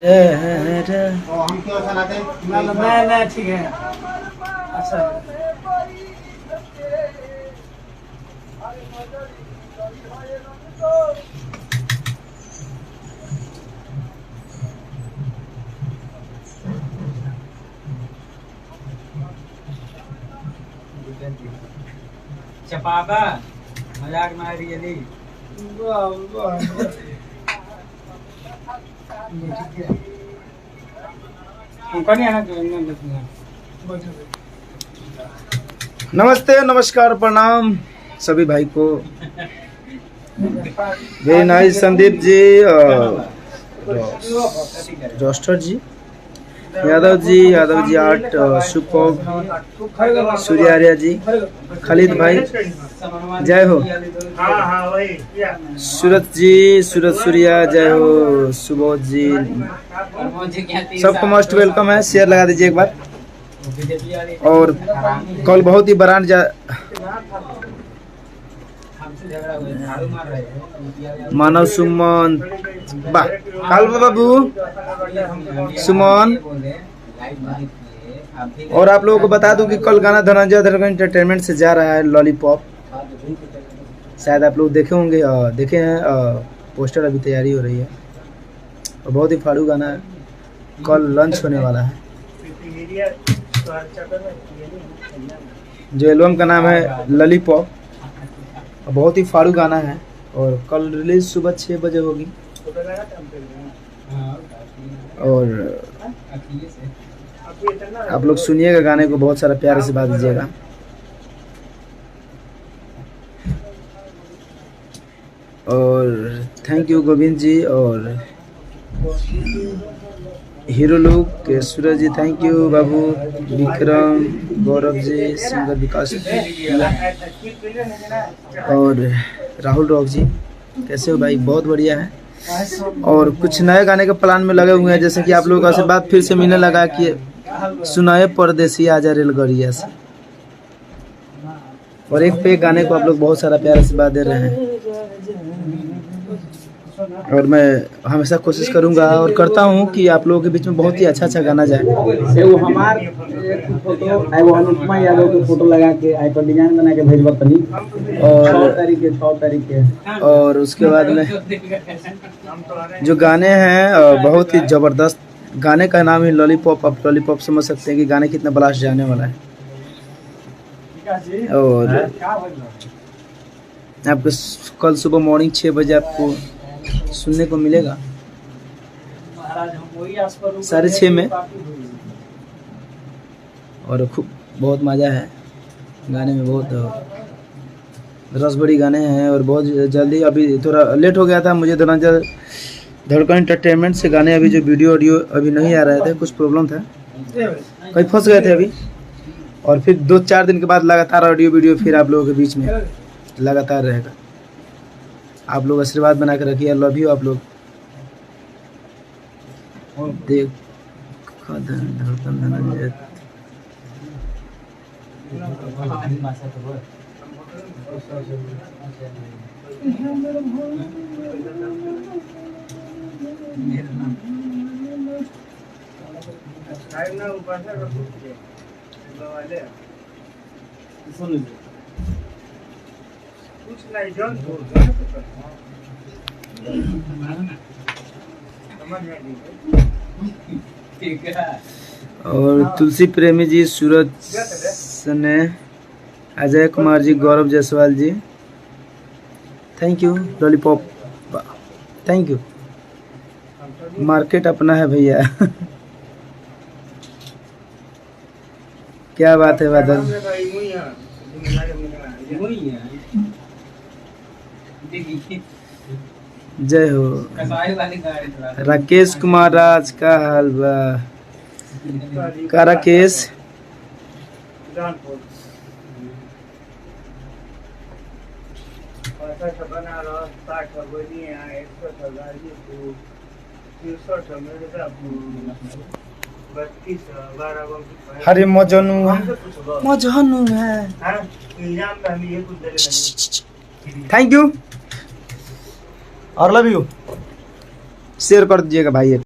हम क्यों चलाते हैं? मैं ठीक है। अच्छा चपाबा मजाक मार रियली नमस्ते नमस्कार प्रणाम सभी भाई को। Very nice Sandeep ji, roster जी, यादव जी आर्ट, सुपोग, सूर्यार्या जी, खालिद भाई, जय हो। सूरत सूर्या, जय हो। सुबोध जी, सबको मोस्ट वेलकम है। शेयर लगा दीजिए एक बार। और कल बहुत ही ब्रांड मानव सुमन काल बाबू सुमन। और आप लोगों को बता दूं कि कल गाना धनंजय धर एंटरटेनमेंट से जा रहा है लॉलीपॉप। शायद आप लोग देखे होंगे, देखे हैं। पोस्टर अभी तैयारी हो रही है और बहुत ही फाड़ू गाना है। कल लॉन्च होने वाला है। जो एल्बम का नाम है लॉलीपॉप, बहुत ही फाड़ू गाना है और कल रिलीज सुबह 6 बजे होगी। और आप लोग सुनिएगा गाने को, बहुत सारा प्यार से बात दीजिएगा। और थैंक यू गोविंद जी और hero look Suraj ji, thank you Babu, Vikram, Gaurav ji, singer Vikas और राहुल रॉक जी, कैसे हो भाई? बहुत बढ़िया है। और कुछ नए गाने के प्लान में लगे हुए हैं, जैसे कि आप लोगों से बात फिर से मिलने लगा कि सुनाए परदेसी आजा रेलगाड़िया से। और एक पे गाने को आप लोग बहुत सारा प्यार से बात दे रहे हैं और मैं हमेशा कोशिश करूंगा और करता हूं कि आप लोगों के बीच में बहुत ही अच्छा गाना जाए। एगो हमार फोटो, एगो अनुपमा यादव के फोटो लगा के आई पर डिजाइन बना के भेजबा तनी। और 6 तारीख के और उसके बाद में जो गाने हैं बहुत ही जबरदस्त। गाने का नाम है लॉलीपॉप। आप लॉलीपॉप समझ सकते हैं कि गाने कितना ब्लास्ट जाने वाला है। और आपको कल सुबह मॉर्निंग 6 बजे आपको सुनने को मिलेगा 6:30 में। और खूब बहुत मज़ा है गाने में, बहुत रस भरी गाने हैं। और बहुत जल्दी, अभी थोड़ा लेट हो गया था मुझे धनंजय धड़कन एंटरटेनमेंट से गाने, अभी जो वीडियो ऑडियो अभी नहीं आ रहे थे, कुछ प्रॉब्लम था, कहीं फंस गए थे अभी। और फिर 2-4 दिन के बाद लगातार ऑडियो वीडियो फिर आप लोगों के बीच में लगातार रहेगा। आप लोग आशीर्वाद बना के रखिए। लव यू आप लोग। देख धड़कन धनंजय और तुलसी प्रेमी ji, Suraj Sane, Ajay Kumar ji, Gaurav Jaiswal ji, thank you. Lollipop, thank you. Market अपना है भैया। क्या बात है बादल, जय हो। राकेश कुमार राज, का हाल बा? का राकेश? हरे मजनू है। थैंक यू और लव यू। शेयर कर दीजिएगा भाई।